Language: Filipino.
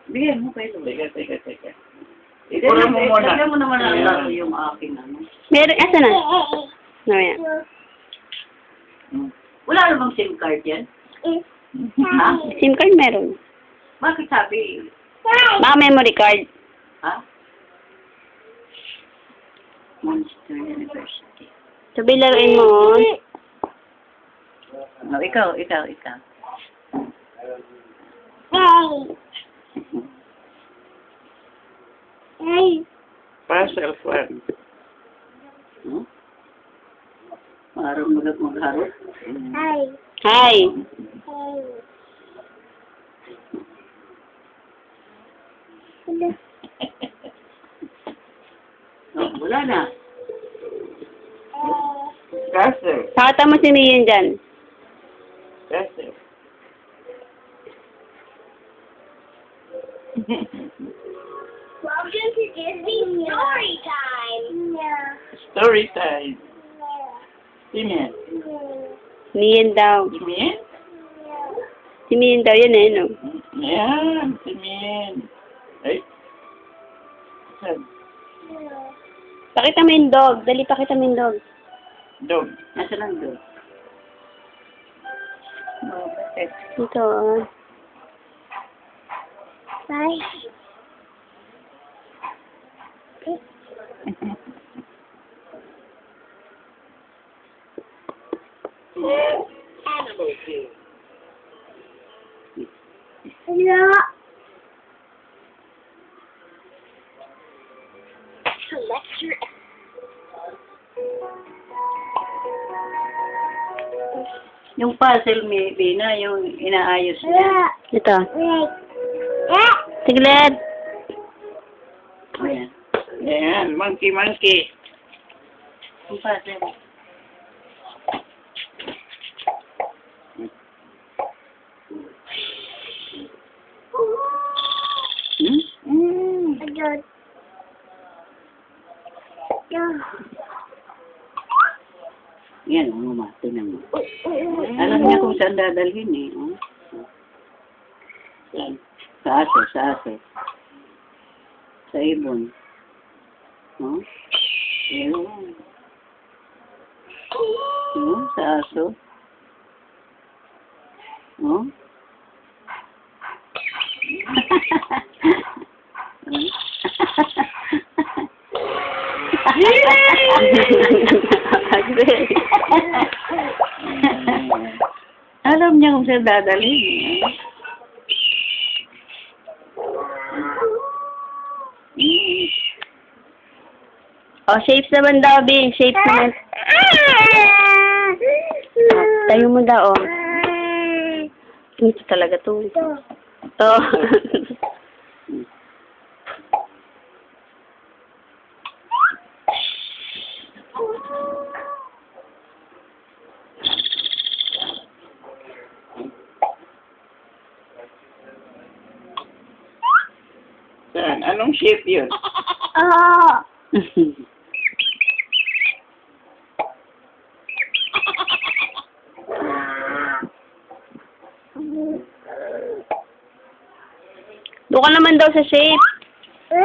Bigyan mo kayo. Teka. Ipura mo muna. Lagyan mo naman ang yung akin. Meron, asa na? Mamaya. Wala namang SIM card yan? Ha? SIM card meron. Bakit sabi? Baka memory card. Ha? Monster University. Sabi laruin mo. No, ikaw. Puzzle one. Hmm? Parang magharap. Hi. Oh, wala na. Castle. Pakita mo si Mian dyan. Castle. Welcome to Disney Story Time. Story time. Simen. Mian daw. Simen? Si Mian daw yun eh, no? Yan. Simen. Ay. Saan? Pakita mo yung dog. Dali, pakita mo yung dog. Dog. Nasaan ang doon? Oh, bakit? Ito, ah. Bye. Animal Zoo. Hello. Select your. Yung puzzle, maybe na, yung inaayos niya. Ito. Tiglet. Ayan. Yan. Monkey. Yung puzzle. Agad. Yan, umate naman. Alam niya kung saan dadalhin eh. Oh. Yan. Sa aso. Sa ibon. Oh. Ayun. Oh, sa aso. Oh. Alam niya kung saan dadalhin. Oh, shapes naman daw, Bin. Shapes naman. Tayo mo daw, oh. Ito talaga to. Ito. Saan? Anong shape yun? Oh. Doon ka naman daw sa shape.